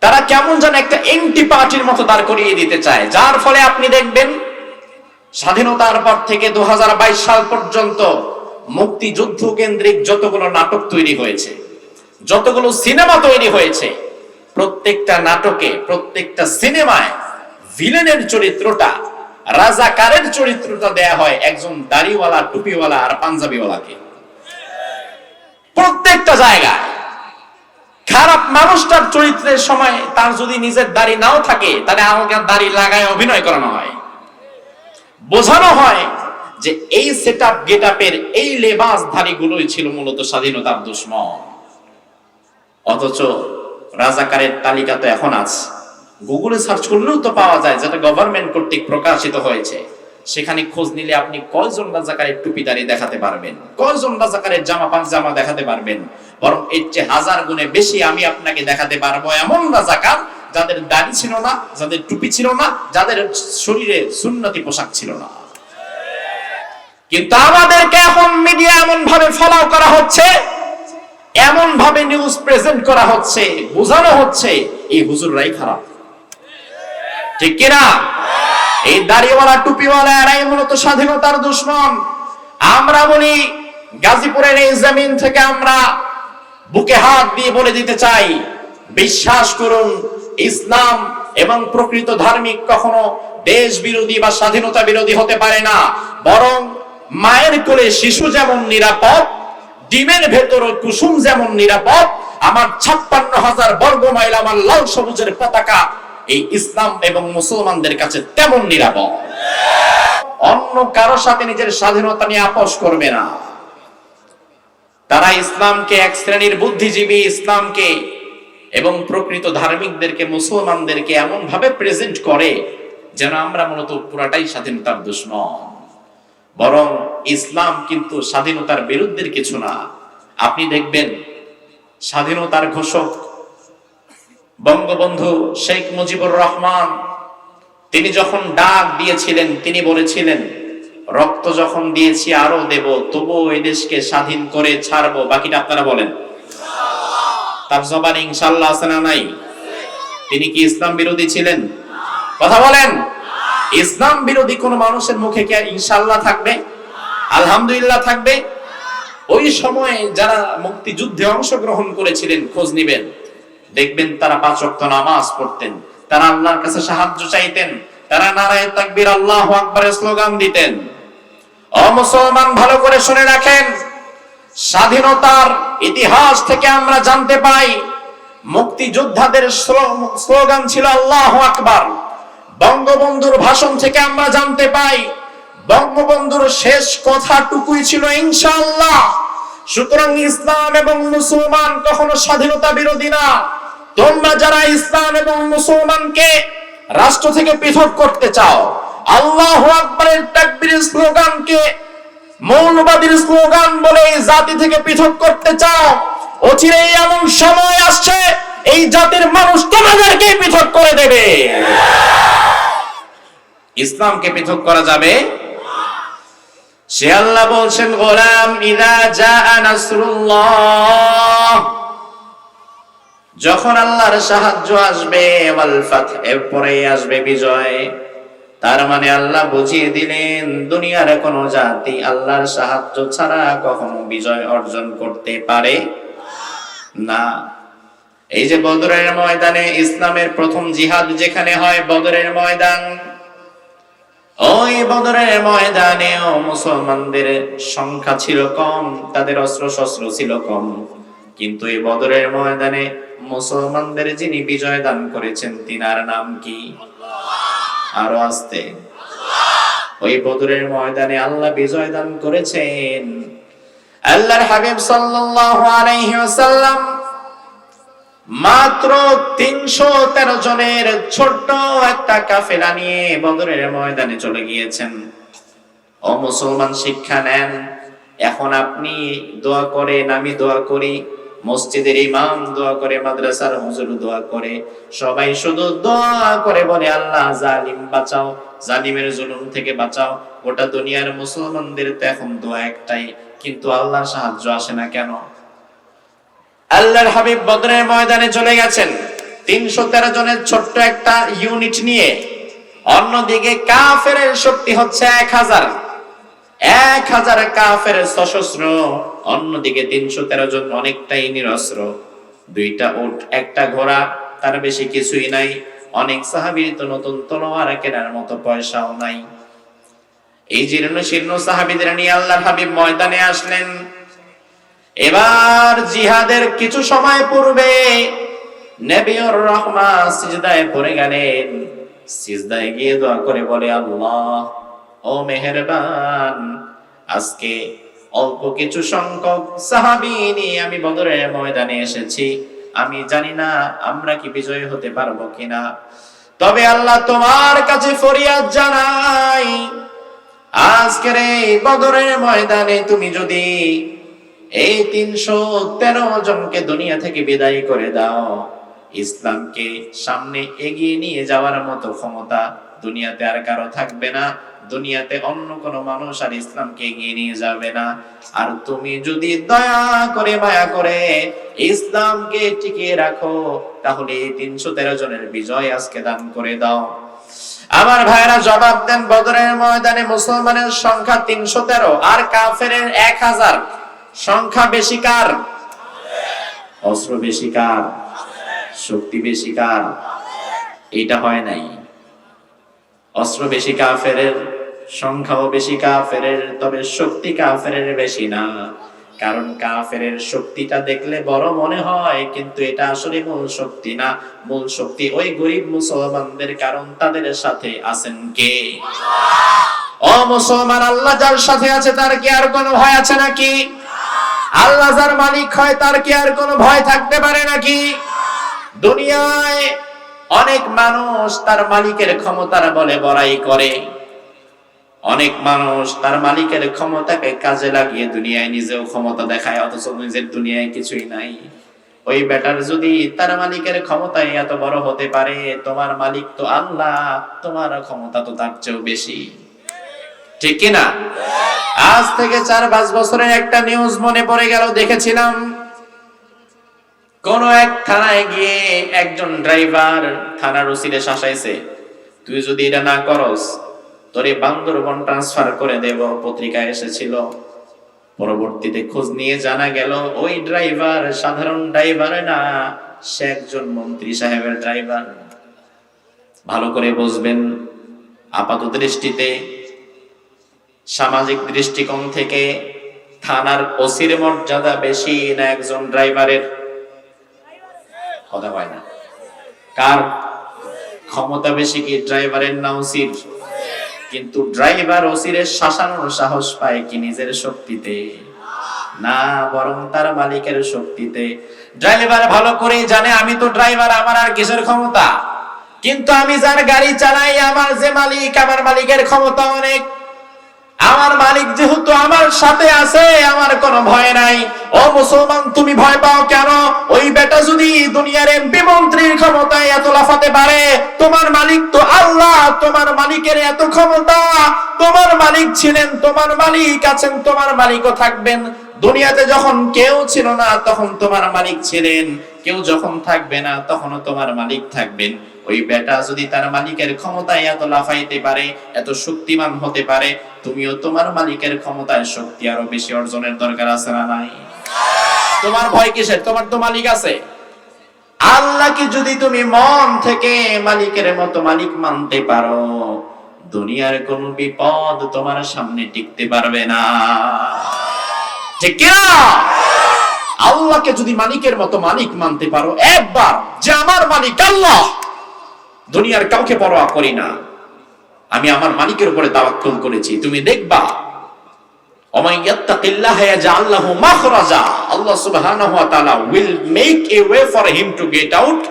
তারা কেমন যেন একটা এন্টি পার্টির মতো দাঁড় করিয়ে দিতে চায়, যার ফলে আপনি দেখবেন স্বাধীনতার পর থেকে 2022 সাল পর্যন্ত মুক্তিযুদ্ধ কেন্দ্রিক যতগুলো নাটক তৈরি হয়েছে, যতগুলো সিনেমা তৈরি হয়েছে, প্রত্যেকটা নাটকে, প্রত্যেকটা সিনেমায় ভিলেনের চরিত্রটা, রাজাকারের চরিত্রটা দেয়া হয় একজন দাড়িওয়ালা, টুপিওয়ালা আর পাঞ্জাবিওয়ালাকে। প্রত্যেকটা জায়গায় খারাপ মানুষটার চরিত্রের সময় তার যদি নিজের দাড়ি নাও থাকে, তাহলে আমাকে দাড়ি লাগায় অভিনয় করানো হয়, বোঝানো হয় যে এই সেটআপ গেটআপের এই লেবাসধারী গুলোই ছিল মূলত স্বাধীনতার দুশমন। অথচ রাজাকারের তালিকা তো এখন আছে, গুগলে সার্চ করলেও তো পাওয়া যায়, যেটা গভর্নমেন্ট কর্তৃক প্রকাশিত হয়েছে। সেখানে খোঁজ নিলে আপনি কয়জন রাজাকারের টুপিদারি দেখাতে পারবেন, কয়জন রাজাকারের জামা পাঞ্জামা দেখাতে পারবেন। বরং এর চেয়ে 1000 গুণে বেশি আমি আপনাকে দেখাতে পারবো এমন রাজাকার যাদের দাড়ি ছিল না, যাদের টুপি ছিল না, যাদের শরীরে সুন্নতি পোশাক ছিল না। কিন্তু আমাদেরকে এখন মিডিয়া এমন ভাবে ফলাও করা হচ্ছে, এমন ভাবে নিউজ প্রেজেন্ট করা হচ্ছে, বোঝানো হচ্ছে এই হুজুররাই খারাপ, ঠিক কিনা? এই দাড়িওয়ালা টুপিওয়ালা এরাই মূলত স্বাধীনতার দুশমন। আমরা বলি, গাজীপুরের এই জমিন থেকে আমরা বুকে হাত দিয়ে বলে দিতে চাই, বিশ্বাস করুন, ইসলাম এবং প্রকৃত ধার্মিক কখনো দেশ বিরোধী বা স্বাধীনতা বিরোধী হতে পারে না। বরং মায়ের কোলে শিশু যেমন নিরাপদ, ডিমের ভেতর কুসুম যেমন নিরাপদ, আমার 56,000 বর্গ মাইল আমার লাল সবুজের পতাকা এই ইসলাম এবং মুসলমানদের কাছে তেমন নিরাপদ। অন্য কারো সাথে নিজের স্বাধীনতা নিয়ে আপোষ করবে না। তারা ইসলামকে এক শ্রেণীর বুদ্ধিজীবী, ইসলামকে এবং প্রকৃত ধার্মিকদেরকে, মুসলমানদেরকে এমন ভাবে প্রেজেন্ট করে যেন আমরা মূলত পুরাটাই স্বাধীনতার দুশমন। বরং ইসলাম কিন্তু স্বাধীনতার বিরুদ্ধের কিছু না। আপনি দেখবেন স্বাধীনতার ঘোষক বঙ্গবন্ধু শেখ মুজিবুর রহমান, তিনি যখন ডাক দিয়েছিলেন, তিনি বলেছিলেন, রক্ত যখন দিয়েছি আরো দেব, তবু এই দেশকে স্বাধীন করে ছাড়বো, বাকিটা আপনারা বলেন। তার জবানে ইনশাআল্লাহ আছে না নাই? তিনি কি ইসলাম বিরোধী ছিলেন? কথা বলেন। ইসলাম বিরোধী কোন মানুষের মুখে কি ইনশাআল্লাহ থাকবে, আলহামদুলিল্লাহ থাকবে? ওই সময়ে যারা মুক্তিযুদ্ধে অংশগ্রহণ করেছিলেন, খোঁজ নিবেন, দেখবেন তারা 5 ওয়াক্ত নামাজ পড়তেন, তারা আল্লাহর কাছে সাহায্য চাইতেন, তারা নারায়ে তাকবীর আল্লাহু আকবারের স্লোগান দিতেন। ও মুসলমান, ভালো করে শুনে রাখেন, স্বাধীনতার ইতিহাস থেকে আমরা জানতে পাই মুক্তিযোদ্ধাদের স্লোগান ছিল আল্লাহু আকবার। বঙ্গবন্ধুর ভাষণ থেকে আমরা জানতে পাই বঙ্গবন্ধুর শেষ কথাটুকুই ছিল ইনশাআল্লাহ। সুতরাং ইসলাম এবং মুসলমান কখনো স্বাধীনতা বিরোধী না। তোমরা যারা ইসলাম এবং মুসলমানকে রাষ্ট্র থেকে পৃথক করতে চাও, আল্লাহু আকবারের তাকবীরের স্লোগানকে মৌলবাদীর স্লোগান বলে এই জাতি থেকে পৃথক করতে চাও, অচিরেই এমন সময় আসছে এই জাতির মানুষ তোমাদেরকে পৃথক করে দেবে। ইসলামকে পৃথক করা যাবে? সে আল্লাহ বলছেন, গোলাম ইযা জাআ নাসরুল্লাহ, যখন আল্লাহর সাহায্য আসবে, ওয়াল ফাত, এরপরে আসবে বিজয়, তার মানে আল্লাহ বুঝিয়ে দিলেন দুনিয়ার কোন জাতি আল্লাহর সাহায্য ছাড়া কখনো বিজয় অর্জন করতে পারে না। এই যে বদরের ময়দানে, ইসলামের প্রথম জিহাদ যেখানে হয় বদরের ময়দান, ওই বদরের ময়দানেও মুসলমানদের সংখ্যা ছিল কম, তাদের অস্ত্র শস্ত্র ছিল কম, কিন্তু এই বদরের ময়দানে মুসলমানদের যিনি বিজয় দান করেছেন তিনার নাম কি? আরো আসতে, ওই বদরের ময়দানে আল্লাহ বিজয় দান করেছেন। আল্লাহর হাবিব সাল্লাল্লাহু আলাইহি ওয়াসাল্লাম মাত্র 313 জনের ছোট্ট একটা কাফেলা নিয়ে বদরের ময়দানে চলে গিয়েছেন। ও মুসলমান, শিক্ষা নেন। এখন আপনি দোয়া করেন, আমি দোয়া করি, মসজিদের ইমাম দোয়া করে, মাদ্রাসার হুজুর দোয়া করে, সবাই শুধু দোয়া করে বলে আল্লাহ জালিম বাঁচাও, জালিমের জুলুম থেকে বাঁচাও। গোটা দুনিয়ার মুসলমানদের তো এখন দোয়া একটাই, কিন্তু আল্লাহর সাহায্য আসে না কেন? আল্লাহর হাবিব বদরের ময়দানে চলে গেছেন 313 জনের ছোট্ট একটা ইউনিট নিয়ে, অন্যদিকে কাফেরের শক্তি হচ্ছে 1000 কাফের সশস্ত্র, অন্যদিকে 313 জন অনেকটাই নিরস্ত্র, 2টা উট, একটা ঘোড়া, তার বেশি কিছুই নাই। অনেক সাহাবীর তো নতুন তলোয়ার কেনার মতো পয়সাও নাই। এই জীর্ণ শীর্ণ সাহাবীদের নিয়ে আল্লাহর হাবিব ময়দানে আসলেন। এবার জিহাদের কিছু সময় পূর্বে নবিয়ুর রাহমা সিজদায় পড়ে গেলেন। সিজদায় গিয়ে দোয়া করে বলে, আল্লাহ ও মেহেরবান, আজকে অল্প কিছু সংখ্যক সাহাবী নিয়ে আমি বদরের ময়দানে এসেছি, আমি জানি না আমরা কি বিজয়ী হতে পারবো কিনা, তবে আল্লাহ তোমার কাছে ফরিয়াদ জানাই, আজকের এই বদরের ময়দানে তুমি যদি এই 313 জনকে দুনিয়া থেকে বিদায় করে দাও, ইসলামকে সামনে এগিয়ে নিয়ে যাওয়ার মতো ক্ষমতা দুনিয়াতে আর কারো থাকবে না, দুনিয়াতে অন্য কোনো মানুষ আর ইসলামকে এগিয়ে নিয়ে যাবে না। আর তুমি যদি দয়া করে মায়া করে ইসলামকে টিকিয়ে রাখো, তাহলে এই 313 জনের বিজয় আজকে দান করে দাও। আমার ভাইরা জবাব দেন, বদরের ময়দানে মুসলমানের সংখ্যা 313 আর কাফেরের 1000, সংখ্যা বেশি কার? অস্ত্র বেশি কার? শক্তি বেশি কার? এটা হয় নাই। অস্ত্র বেশি কাফেরের, সংখ্যাও বেশি কাফেরের, তবে শক্তি কাফেরের বেশি না। কারণ কাফেরের শক্তিটা দেখলে বড় মনে হয়, কিন্তু এটা আসলে মূল শক্তি না। মূল শক্তি ওই গরিব মুসলমানদের, কারণ তাদের সাথে আছেন কে? ও মুসলমান, আল্লাহ যার সাথে আছে তার কি আর কোনো ভয় আছে নাকি? আল্লাহ যার মালিক হয় তার কি আর কোনো ভয় থাকতে পারে নাকি? দুনিয়ায় অনেক মানুষ তার মালিকের ক্ষমতার বলে বড়াই করে, অনেক মানুষ তার মালিকের ক্ষমতাকে কাজে লাগিয়ে দুনিয়ায় নিজেও ক্ষমতা দেখায়, অথচ নিজের দুনিয়ায় কিছুই নাই। ওই বেটার যদি তার মালিকের ক্ষমতায় এত বড় হতে পারে, তোমার মালিক তো আল্লাহ, তোমার ক্ষমতা তো তার চেয়েও বেশি, ঠিক কিনা? আজ থেকে 4-5 বছরের একটা নিউজ মনে পড়ে গেল, দেখেছিলাম কোন এক থানায় গিয়ে একজন ড্রাইভার থানার ওসিরে শাসাইছে, তুই যদি এটা না করস তোরে বান্দরবন ট্রান্সফার করে দেব, পত্রিকায় এসেছিল। পরবর্তীতে খোঁজ নিয়ে জানা গেল ওই ড্রাইভার সাধারণ ড্রাইভার না, সে একজন মন্ত্রী সাহেবের ড্রাইভার। ভালো করে বুঝবেন, আপাত দৃষ্টিতে, সামাজিক দৃষ্টিকোণ থেকে থানার ওসির মর্যাদা বেশি না একজন ড্রাইভারের? কথা হয় না। কার ক্ষমতা বেশি, কি ড্রাইভারের না ওসির? কিন্তু ড্রাইভার ওসিরের শাসানোর সাহস পায় কি নিজের শক্তিতে? না, বরং তার মালিকের শক্তিতে। ড্রাইভার ভালো করে জানে আমি তো ড্রাইভার, আমার আর কিসের ক্ষমতা, কিন্তু আমি যার গাড়ি চালাই, আমার যে মালিক, আমার মালিকের ক্ষমতা অনেক। আমার মালিক যেহেতু আমার সাথে আছে, আমার কোনো ভয় নাই। ও মুসলমান, তুমি ভয় পাও কেন? ওই বেটা যদি দুনিয়ার এমপি মন্ত্রীর ক্ষমতায় এত লাফাতে পারে, তোমার মালিক তো আল্লাহ, তোমার মালিকের এত ক্ষমতা। তোমার মালিক ছিলেন, তোমার মালিক আছেন, তোমার মালিকও থাকবেন। দুনিয়াতে যখন কেউ ছিল না তখন তোমার মালিক ছিলেন, কেউ যখন থাকবে না তখনও তোমার মালিক থাকবেন। ওই বেটা যদি তার মালিকের ক্ষমতায় এত লাফাইতে পারে, এত শক্তিমান হতে পারে, তুমিও তোমার মালিকের ক্ষমতায় শক্তি আরো বেশি অর্জনের দরকার আছে না নাই? তোমার ভয় কিসের? তোমার তো মালিক আছে। আল্লাহকে যদি তুমি মন থেকে মালিকের মতো মালিক মানতে পারো, দুনিয়ার কোন বিপদ তোমার সামনে টিকতে পারবে না। ঠিক কি না? আল্লাহকে যদি মালিকের মতো মালিক মানতে পারো একবার, যে আমার মালিক আল্লাহ, দুনিয়ার কাউকে পরোয়া করি না, আমি আমার মালিকের উপরে তাওয়াক্কুল করেছি, তুমি দেখবা ওমাই ইয়াত্তাকিল্লাহা ইয়াজআল লাহু মাখরাজা, আল্লাহ সুবহানাহু ওয়া তাআলা will make a way for him to get out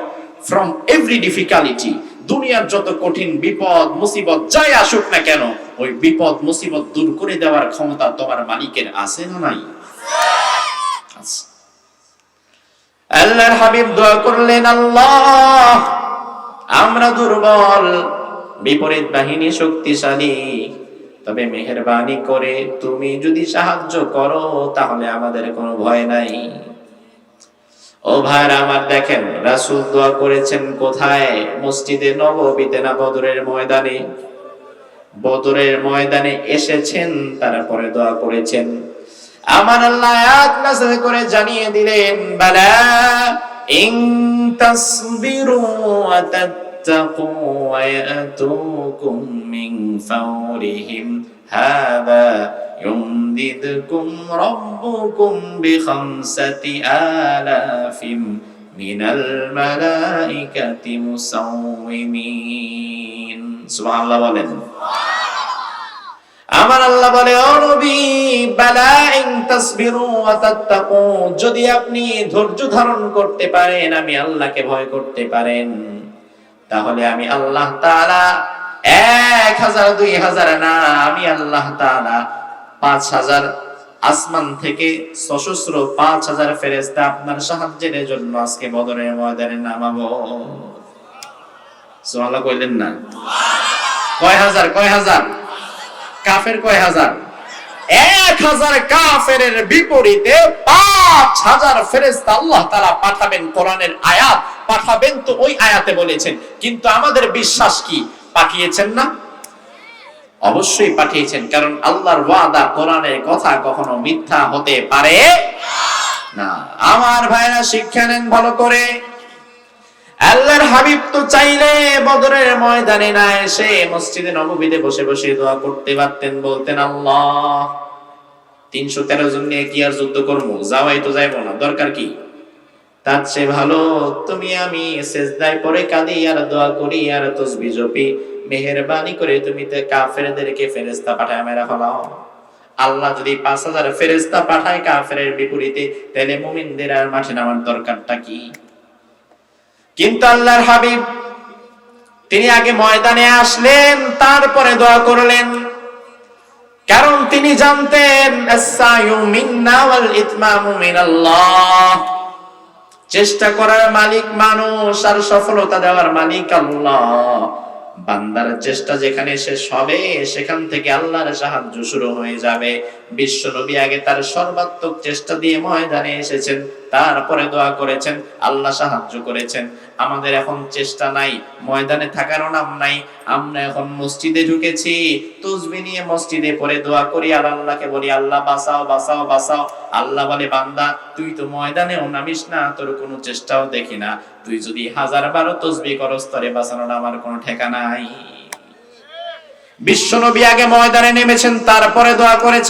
from every difficulty। দুনিয়ার যত কঠিন বিপদ মুসিবত যাই আসুক না কেন, ওই বিপদ মুসিবত দূর করে দেওয়ার ক্ষমতা তোমার মালিকের আছে না নাই? আছে। আল্লাহর হাবিব দোয়া করলেন, আল্লাহ আমরা দুর্বল, বিপরীত বাহিনী শক্তিশালী, তবে মেহেরবানি করে তুমি যদি সাহায্য করো তাহলে আমাদের কোনো ভয় নাই। ও ভাইরা আমার, দেখেন রাসূল দোয়া করেছেন কোথায়? মসজিদে নববীতে না বদরের ময়দানে? বদরের ময়দানে এসেছেন, তারপরে দোয়া করেছেন। আমার আল্লাহ আয়াত নাযিল করে জানিয়ে দিলেন, বালা ইন তাসবিরু ওয়া তাত্তাকু ওয়া ইয়াতুকুম মিন ফাওরিহিম হাযা يمددكم ربكم ب5 آلاف من الملائكة مسومين। সুবহান আল্লাহ বলেন। আমার আল্লাহ বলে, ও নবী, বালা ইন তাসবিরু ওয়া তাত্তাকু, যদি আপনি ধৈর্য ধারণ করতে পারেন, আমি আল্লাহকে ভয় করতে পারেন, তাহলে আমি আল্লাহ তাআলা 1000 2000 না, আমি আল্লাহ তাআলা 5000 আসমান থেকে সশস্ত্র 5000 ফেরেশতা আপনার সাহায্যের জন্য আজকে বদরের ময়দানে নামাবো। সুবহানাল্লাহ কইলেন না? কয় হাজার? কাফের কয় হাজার? 1000 কাফেরের বিপরীতে 5000 ফেরেশতা আল্লাহ তাআলা পাঠাবেন। কোরআনের আয়াত পাঠাবেন তো ওই আয়াতে বলেছেন, কিন্তু আমাদের বিশ্বাস কি পাঠিয়েছেন না? অবশ্যই পাঠিয়েছেন, কারণ আল্লাহর ওয়াদা, কোরআনের কথা কখনো মিথ্যা হতে পারে না। আমার ভাইরা শিক্ষা নেন ভালো করে। আল্লাহর হাবিব তো চাইলে বদরের ময়দানে না এসে মসজিদে নববীতে বসে বসে দোয়া করতে পারতেন, বলতেন, আল্লাহ 313 জন নিয়ে কি আর যুদ্ধ করবো? যাওয়াই তো যাইবো না, দরকার কি? তার চেয়ে ভালো তুমি আমি সেজদায় পড়ে কাঁদি আর দোয়া করি আর তাসবিহ জপি, মেহেরবানি করে তুমি তে কাফেরদেরকে ফেরেশতা পাঠায় মেরা ফেলাও। আল্লাহ যদি 5000 ফেরেশতা পাঠায় কাফেরের বিপরীতে, তাহলে মুমিনদের আর মাঠে নামার দরকারটা কি? কিন্তু আল্লাহর হাবিব তিনি আগে ময়দানে আসলেন, তারপরে দোয়া করলেন, কারণ তিনি জানতেন আস-সায়ু মিন্না ওয়াল ইতমামু মিনাল্লাহ। চেষ্টা করার মালিক মানুষ আর সফলতা দেওয়ার মালিক আল্লাহ। বান্দার চেষ্টা যেখানে শেষ হবে, সেখান থেকে আল্লাহর সাহায্য শুরু হয়ে যাবে। বিশ্ব নবী আগে তার সর্বাত্মক চেষ্টা দিয়ে ময়দানে এসেছেন, তারপরে দোয়া করেছেন, আল্লাহ সাহায্য করেছেন। আমাদের এখন চেষ্টা নাই, ময়দানে থাকারও নাম নাই, আমরা এখন মসজিদে ঢুকেছি, তাসবিহ নিয়ে মসজিদে পড়ে দোয়া করি আর আল্লাহকে বলি, আল্লাহ বাঁচাও বাঁচাও বাঁচাও। আল্লাহ বলে, বান্দা তুই তো ময়দানেও নামিস না, তোর কোনো চেষ্টাও দেখি না, তুই যদি 1000 তাসবিহ করস তোরে বাঁচানোর আমার কোনো ঠিকানা নাই। বিশ্ব নবী আগে ময়দানে নেমেছেন, তারপরে দোয়া করেছেন।